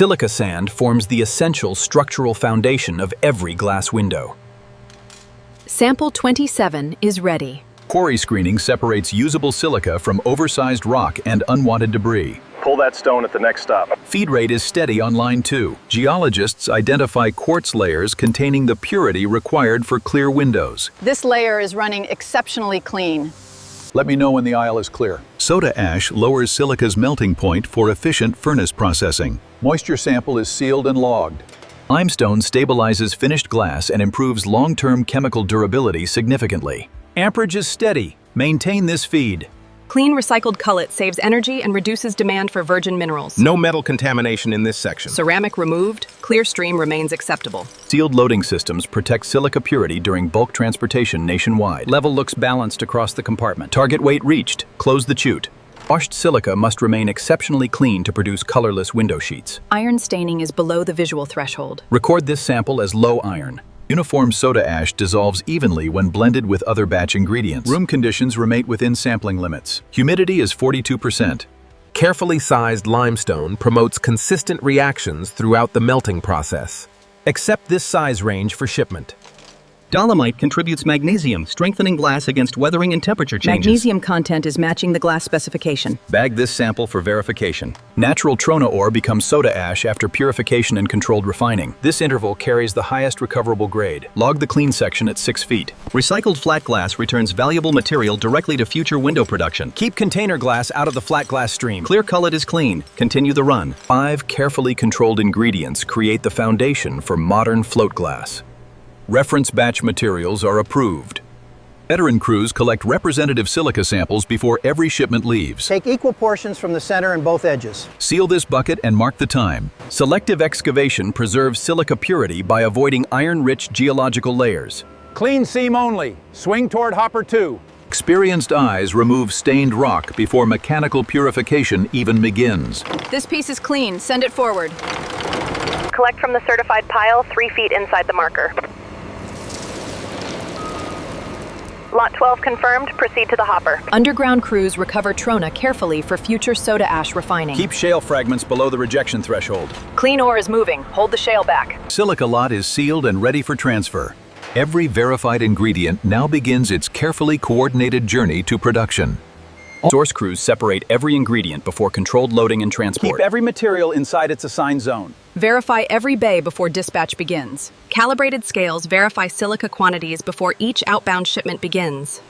Silica sand forms the essential structural foundation of every glass window. Sample 27 is ready. Quarry screening separates usable silica from oversized rock and unwanted debris. Pull that stone at the next stop. Feed rate is steady on line 2. Geologists identify quartz layers containing the purity required for clear windows. This layer is running exceptionally clean. Let me know when the aisle is clear. Soda ash lowers silica's melting point for efficient furnace processing. Moisture sample is sealed and logged. Limestone stabilizes finished glass and improves long-term chemical durability significantly. Amperage is steady. Maintain this feed. Clean recycled cullet saves energy and reduces demand for virgin minerals. No metal contamination in this section. Ceramic removed, clear stream remains acceptable. Sealed loading systems protect silica purity during bulk transportation nationwide. Level looks balanced across the compartment. Target weight reached. Close the chute. Washed silica must remain exceptionally clean to produce colorless window sheets. Iron staining is below the visual threshold. Record this sample as low iron. Uniform soda ash dissolves evenly when blended with other batch ingredients. Room conditions remain within sampling limits. Humidity is 42%. Carefully sized limestone promotes consistent reactions throughout the melting process. Accept this size range for shipment. Dolomite contributes magnesium, strengthening glass against weathering and temperature changes. Magnesium content is matching the glass specification. Bag this sample for verification. Natural trona ore becomes soda ash after purification and controlled refining. This interval carries the highest recoverable grade. Log the clean section at 6 feet. Recycled flat glass returns valuable material directly to future window production. Keep container glass out of the flat glass stream. Clear cullet is clean. Continue the run. 5 carefully controlled ingredients create the foundation for modern float glass. Reference batch materials are approved. Veteran crews collect representative silica samples before every shipment leaves. Take equal portions from the center and both edges. Seal this bucket and mark the time. Selective excavation preserves silica purity by avoiding iron-rich geological layers. Clean seam only. Swing toward hopper 2. Experienced eyes remove stained rock before mechanical purification even begins. This piece is clean. Send it forward. Collect from the certified pile 3 feet inside the marker. Lot 12 confirmed. Proceed to the hopper. Underground crews recover trona carefully for future soda ash refining. Keep shale fragments below the rejection threshold. Clean ore is moving. Hold the shale back. Silica lot is sealed and ready for transfer. Every verified ingredient now begins its carefully coordinated journey to production. Source crews separate every ingredient before controlled loading and transport. Keep every material inside its assigned zone. Verify every bay before dispatch begins. Calibrated scales verify silica quantities before each outbound shipment begins.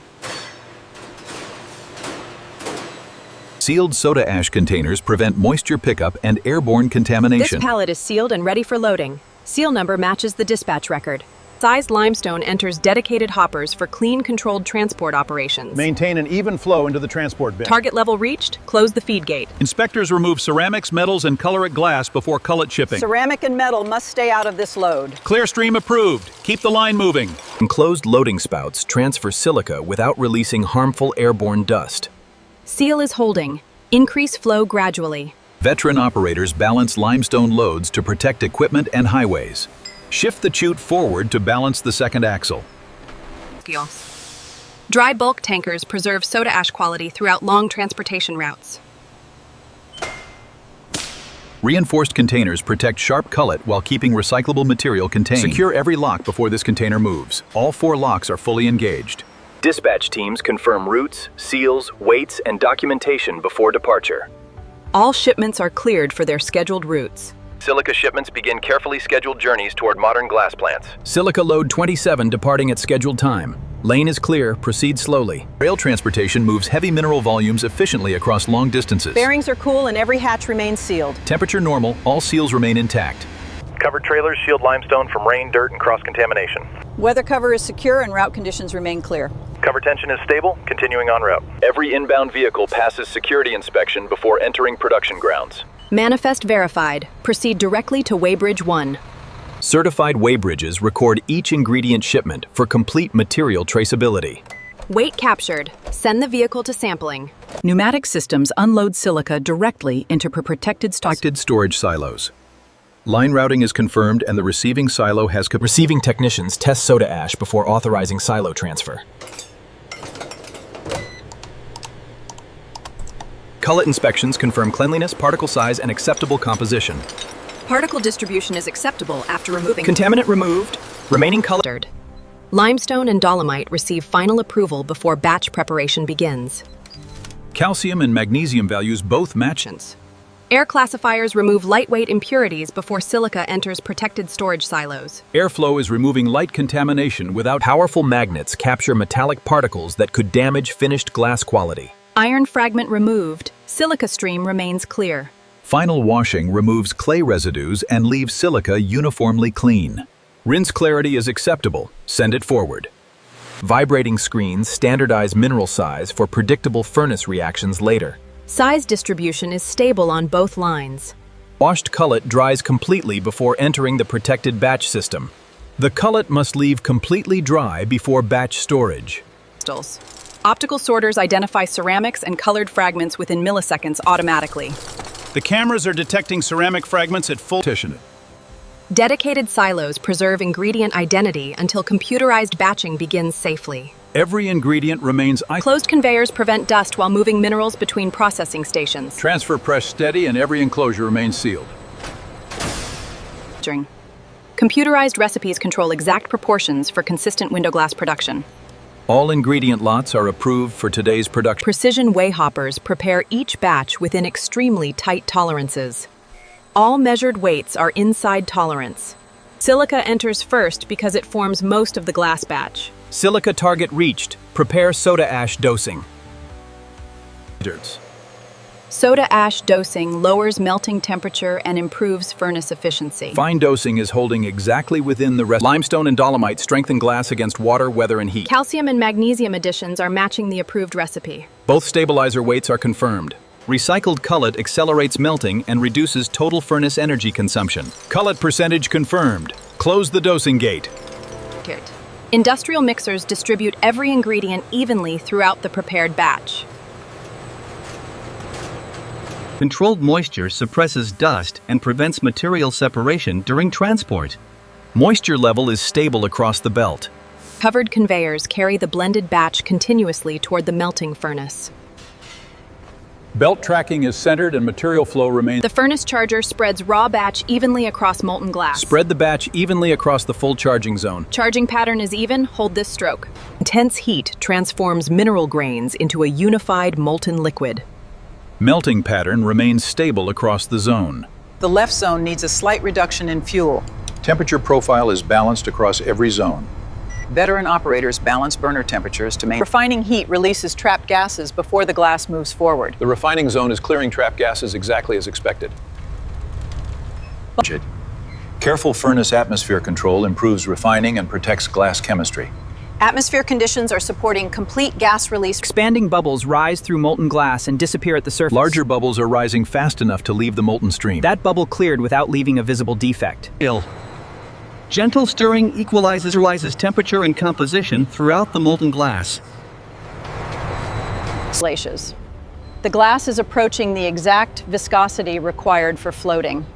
Sealed soda ash containers prevent moisture pickup and airborne contamination. This pallet is sealed and ready for loading. Seal number matches the dispatch record. Sized limestone enters dedicated hoppers for clean, controlled transport operations. Maintain an even flow into the transport bin. Target level reached. Close the feed gate. Inspectors remove ceramics, metals, and coloric glass before cullet shipping. Ceramic and metal must stay out of this load. Clear stream approved. Keep the line moving. Enclosed loading spouts transfer silica without releasing harmful airborne dust. Seal is holding. Increase flow gradually. Veteran operators balance limestone loads to protect equipment and highways. Shift the chute forward to balance the second axle. Dry bulk tankers preserve soda ash quality throughout long transportation routes. Reinforced containers protect sharp cullet while keeping recyclable material contained. Secure every lock before this container moves. All 4 locks are fully engaged. Dispatch teams confirm routes, seals, weights, and documentation before departure. All shipments are cleared for their scheduled routes. Silica shipments begin carefully scheduled journeys toward modern glass plants. Silica load 27 departing at scheduled time. Lane is clear, proceed slowly. Rail transportation moves heavy mineral volumes efficiently across long distances. Bearings are cool and every hatch remains sealed. Temperature normal, all seals remain intact. Covered trailers shield limestone from rain, dirt, and cross-contamination. Weather cover is secure and route conditions remain clear. Cover tension is stable, continuing en route. Every inbound vehicle passes security inspection before entering production grounds. Manifest verified. Proceed directly to Weighbridge 1. Certified weighbridges record each ingredient shipment for complete material traceability. Weight captured. Send the vehicle to sampling. Pneumatic systems unload silica directly into protected storage silos. Line routing is confirmed and the receiving silo has Receiving technicians test soda ash before authorizing silo transfer. Cullet inspections confirm cleanliness, particle size, and acceptable composition. Particle distribution is acceptable after removing Contaminant removed. Remaining color. colored. Limestone and dolomite receive final approval before batch preparation begins. Calcium and magnesium values both match. Air classifiers remove lightweight impurities before silica enters protected storage silos. Airflow is removing light contamination without Powerful magnets capture metallic particles that could damage finished glass quality. Iron fragment removed, silica stream remains clear. Final washing removes clay residues and leaves silica uniformly clean. Rinse clarity is acceptable. Send it forward. Vibrating screens standardize mineral size for predictable furnace reactions later. Size distribution is stable on both lines. Washed cullet dries completely before entering the protected batch system. The cullet must leave completely dry before batch storage. Crystals. Optical sorters identify ceramics and colored fragments within milliseconds automatically. The cameras are detecting ceramic fragments at full Petition. Dedicated silos preserve ingredient identity until computerized batching begins safely. Every ingredient remains Closed conveyors prevent dust while moving minerals between processing stations. Transfer press steady and every enclosure remains sealed. Computerized recipes control exact proportions for consistent window glass production. All ingredient lots are approved for today's production. Precision weigh hoppers prepare each batch within extremely tight tolerances. All measured weights are inside tolerance. Silica enters first because it forms most of the glass batch. Silica target reached. Prepare soda ash dosing. Soda ash dosing lowers melting temperature and improves furnace efficiency. Fine dosing is holding exactly within the rest. Limestone and dolomite strengthen glass against water, weather, and heat. Calcium and magnesium additions are matching the approved recipe. Both stabilizer weights are confirmed. Recycled cullet accelerates melting and reduces total furnace energy consumption. Cullet percentage confirmed. Close the dosing gate. Industrial mixers distribute every ingredient evenly throughout the prepared batch. Controlled moisture suppresses dust and prevents material separation during transport. Moisture level is stable across the belt. Covered conveyors carry the blended batch continuously toward the melting furnace. Belt tracking is centered and material flow remains. The furnace charger spreads raw batch evenly across molten glass. Spread the batch evenly across the full charging zone. Charging pattern is even, hold this stroke. Intense heat transforms mineral grains into a unified molten liquid. Melting pattern remains stable across the zone. The left zone needs a slight reduction in fuel. Temperature profile is balanced across every zone. Veteran operators balance burner temperatures to maintain. Refining heat releases trapped gases before the glass moves forward. The refining zone is clearing trapped gases exactly as expected. Careful furnace atmosphere control improves refining and protects glass chemistry. Atmosphere conditions are supporting complete gas release. Expanding bubbles rise through molten glass and disappear at the surface. Larger bubbles are rising fast enough to leave the molten stream. That bubble cleared without leaving a visible defect. Gentle stirring equalizes temperature and composition throughout the molten glass. The glass is approaching the exact viscosity required for floating.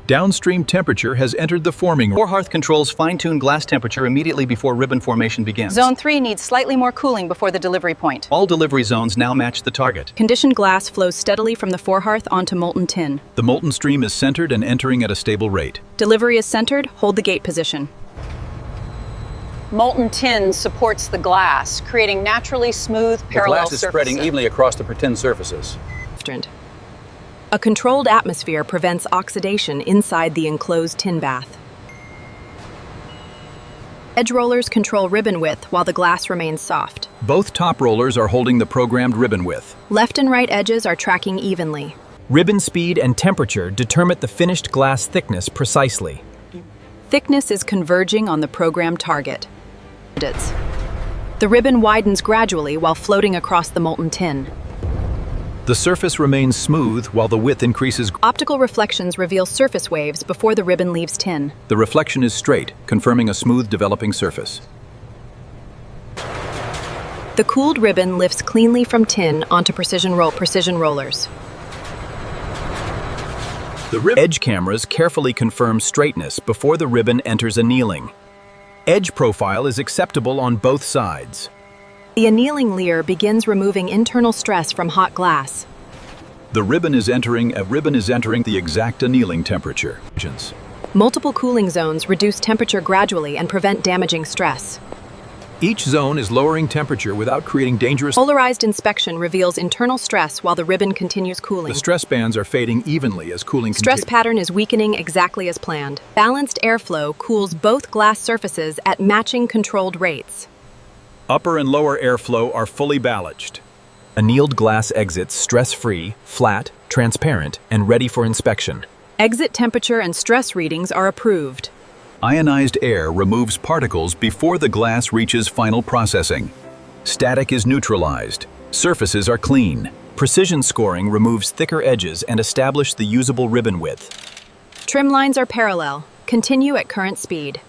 Downstream temperature has entered the forming. Core hearth controls fine-tune glass temperature immediately before ribbon formation begins. Zone 3 needs slightly more cooling before the delivery point. All delivery zones now match the target. Conditioned glass flows steadily from the forehearth onto molten tin. The molten stream is centered and entering at a stable rate. Delivery is centered, hold the gate position. Molten tin supports the glass, creating naturally smooth parallel surfaces. The glass is spreading evenly across the pretend surfaces. A controlled atmosphere prevents oxidation inside the enclosed tin bath. Edge rollers control ribbon width while the glass remains soft. Both top rollers are holding the programmed ribbon width. Left and right edges are tracking evenly. Ribbon speed and temperature determine the finished glass thickness precisely. Thickness is converging on the programmed target. The ribbon widens gradually while floating across the molten tin. The surface remains smooth while the width increases. Optical reflections reveal surface waves before the ribbon leaves tin. The reflection is straight, confirming a smooth developing surface. The cooled ribbon lifts cleanly from tin onto precision rollers. The edge cameras carefully confirm straightness before the ribbon enters annealing. Edge profile is acceptable on both sides. The annealing leer begins removing internal stress from hot glass. A ribbon is entering the exact annealing temperature. Multiple cooling zones reduce temperature gradually and prevent damaging stress. Each zone is lowering temperature without creating dangerous. Polarized inspection reveals internal stress while the ribbon continues cooling. The stress bands are fading evenly as cooling Stress pattern is weakening exactly as planned. Balanced airflow cools both glass surfaces at matching controlled rates. Upper and lower airflow are fully balanced. Annealed glass exits stress-free, flat, transparent, and ready for inspection. Exit temperature and stress readings are approved. Ionized air removes particles before the glass reaches final processing. Static is neutralized. Surfaces are clean. Precision scoring removes thicker edges and establishes the usable ribbon width. Trim lines are parallel. Continue at current speed.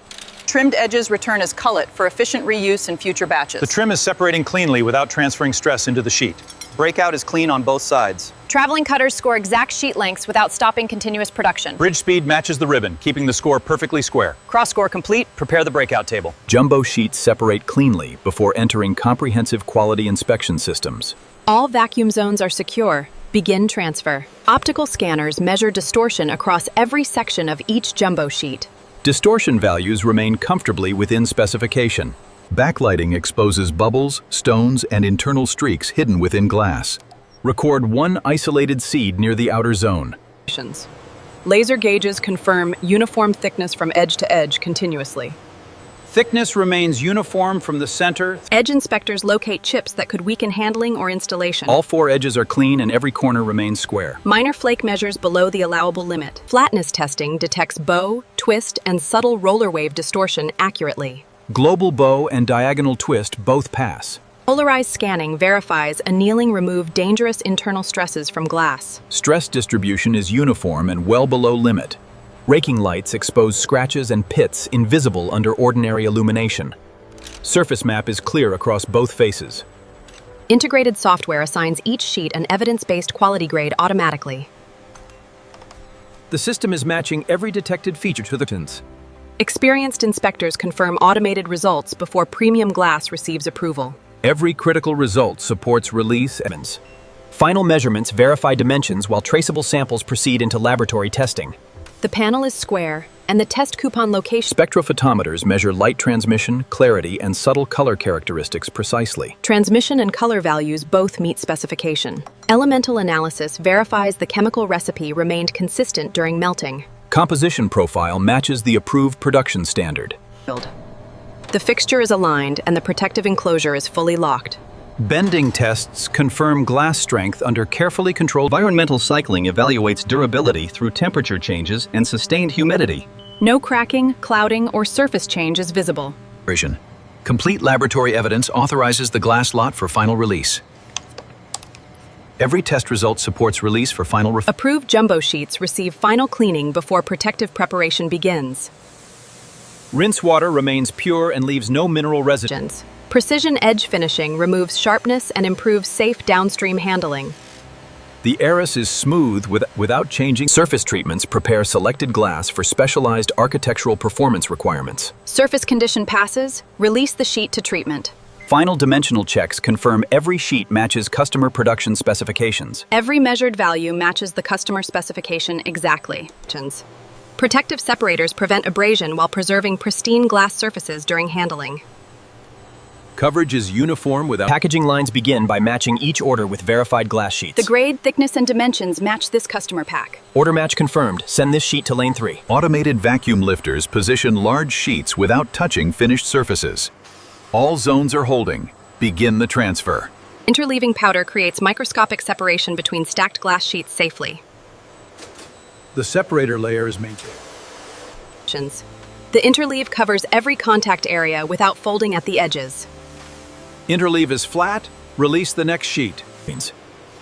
Trimmed edges return as cullet for efficient reuse in future batches. The trim is separating cleanly without transferring stress into the sheet. Breakout is clean on both sides. Traveling cutters score exact sheet lengths without stopping continuous production. Bridge speed matches the ribbon, keeping the score perfectly square. Cross score complete. Prepare the breakout table. Jumbo sheets separate cleanly before entering comprehensive quality inspection systems. All vacuum zones are secure. Begin transfer. Optical scanners measure distortion across every section of each jumbo sheet. Distortion values remain comfortably within specification. Backlighting exposes bubbles, stones, and internal streaks hidden within glass. Record one isolated seed near the outer zone. Laser gauges confirm uniform thickness from edge to edge continuously. Thickness remains uniform from the center. Edge inspectors locate chips that could weaken handling or installation. All 4 edges are clean and every corner remains square. Minor flake measures below the allowable limit. Flatness testing detects bow, twist, and subtle roller wave distortion accurately. Global bow and diagonal twist both pass. Polarized scanning verifies annealing removed dangerous internal stresses from glass. Stress distribution is uniform and well below limit. Raking lights expose scratches and pits invisible under ordinary illumination. Surface map is clear across both faces. Integrated software assigns each sheet an evidence-based quality grade automatically. The system is matching every detected feature to the tins. Experienced inspectors confirm automated results before premium glass receives approval. Every critical result supports release evidence. Final measurements verify dimensions while traceable samples proceed into laboratory testing. The panel is square, and the test coupon location. Spectrophotometers measure light transmission, clarity, and subtle color characteristics precisely. Transmission and color values both meet specification. Elemental analysis verifies the chemical recipe remained consistent during melting. Composition profile matches the approved production standard. The fixture is aligned and the protective enclosure is fully locked. Bending tests confirm glass strength under carefully controlled. Environmental cycling evaluates durability through temperature changes and sustained humidity. No cracking, clouding, or surface change is visible. Complete laboratory evidence authorizes the glass lot for final release. Every test result supports release for final Approved jumbo sheets receive final cleaning before protective preparation begins. Rinse water remains pure and leaves no mineral residues. Precision edge finishing removes sharpness and improves safe downstream handling. The Eris is smooth without changing. Surface treatments prepare selected glass for specialized architectural performance requirements. Surface condition passes, release the sheet to treatment. Final dimensional checks confirm every sheet matches customer production specifications. Every measured value matches the customer specification exactly. Protective separators prevent abrasion while preserving pristine glass surfaces during handling. Coverage is uniform without. Packaging lines begin by matching each order with verified glass sheets. The grade, thickness, and dimensions match this customer pack. Order match confirmed. Send this sheet to lane 3. Automated vacuum lifters position large sheets without touching finished surfaces. All zones are holding. Begin the transfer. Interleaving powder creates microscopic separation between stacked glass sheets safely. The separator layer is maintained. The interleave covers every contact area without folding at the edges. Interleave is flat. Release the next sheet.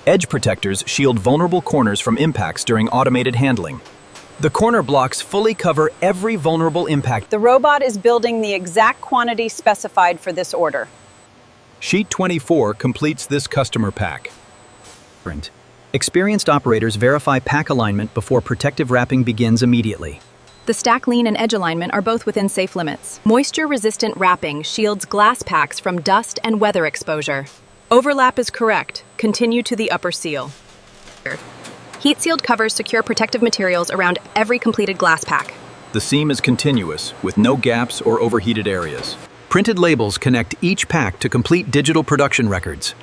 Edge protectors shield vulnerable corners from impacts during automated handling. The corner blocks fully cover every vulnerable impact. The robot is building the exact quantity specified for this order. Sheet 24 completes this customer pack. Experienced operators verify pack alignment before protective wrapping begins immediately. The stack lean and edge alignment are both within safe limits. Moisture-resistant wrapping shields glass packs from dust and weather exposure. Overlap is correct. Continue to the upper seal. Heat-sealed covers secure protective materials around every completed glass pack. The seam is continuous, with no gaps or overheated areas. Printed labels connect each pack to complete digital production records.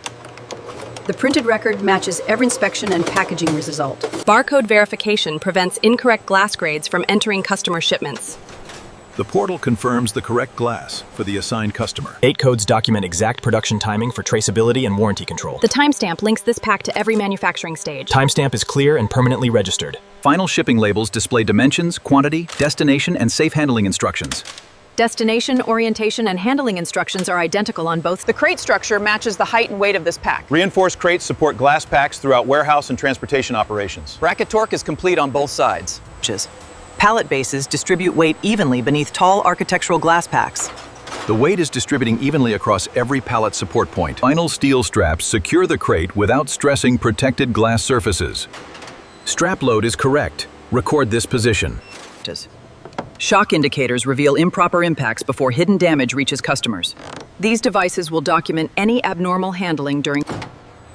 The printed record matches every inspection and packaging result. Barcode verification prevents incorrect glass grades from entering customer shipments. The portal confirms the correct glass for the assigned customer. 8 codes document exact production timing for traceability and warranty control. The timestamp links this pack to every manufacturing stage. Timestamp is clear and permanently registered. Final shipping labels display dimensions, quantity, destination, and safe handling instructions. Destination, orientation, and handling instructions are identical on both. The crate structure matches the height and weight of this pack. Reinforced crates support glass packs throughout warehouse and transportation operations. Bracket torque is complete on both sides. Pallet bases distribute weight evenly beneath tall architectural glass packs. The weight is distributing evenly across every pallet support point. Final steel straps secure the crate without stressing protected glass surfaces. Strap load is correct. Record this position. Shock indicators reveal improper impacts before hidden damage reaches customers. These devices will document any abnormal handling during.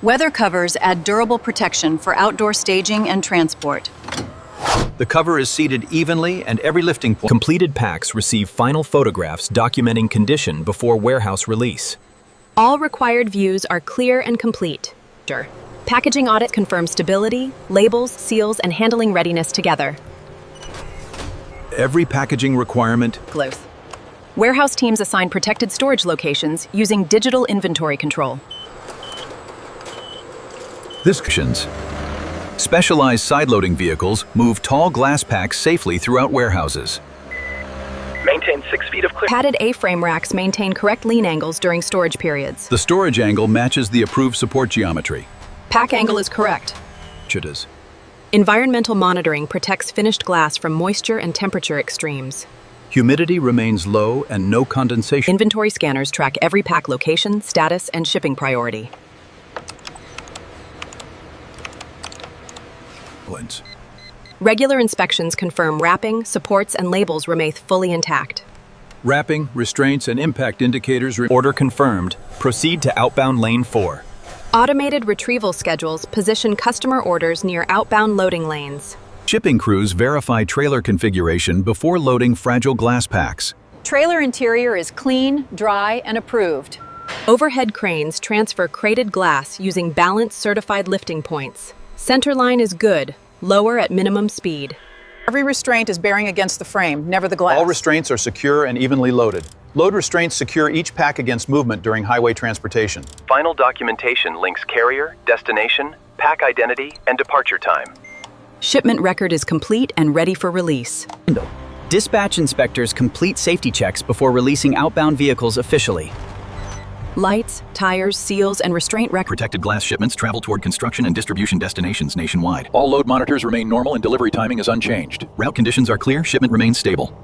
Weather covers add durable protection for outdoor staging and transport. The cover is seated evenly and every lifting point. Completed packs receive final photographs documenting condition before warehouse release. All required views are clear and complete. Packaging audit confirms stability, labels, seals, and handling readiness together. Every packaging requirement. Warehouse teams assign protected storage locations using digital inventory control. Specialized side-loading vehicles move tall glass packs safely throughout warehouses. Maintain 6 feet of clearance. Padded A-frame racks maintain correct lean angles during storage periods. The storage angle matches the approved support geometry. Pack angle is correct. Chitas. Environmental monitoring protects finished glass from moisture and temperature extremes. Humidity remains low and no condensation. Inventory scanners track every pack location, status, and shipping priority. Regular inspections confirm wrapping, supports, and labels remain fully intact. Wrapping, restraints, and impact indicators. Order confirmed. Proceed to outbound lane 4. Automated retrieval schedules position customer orders near outbound loading lanes. Shipping crews verify trailer configuration before loading fragile glass packs. Trailer interior is clean, dry, and approved. Overhead cranes transfer crated glass using balanced certified lifting points. Centerline is good, lower at minimum speed. Every restraint is bearing against the frame, never the glass. All restraints are secure and evenly loaded. Load restraints secure each pack against movement during highway transportation. Final documentation links carrier, destination, pack identity, and departure time. Shipment record is complete and ready for release. Dispatch inspectors complete safety checks before releasing outbound vehicles officially. Lights, tires, seals, and restraint records. Protected glass shipments travel toward construction and distribution destinations nationwide. All load monitors remain normal and delivery timing is unchanged. Route conditions are clear, shipment remains stable.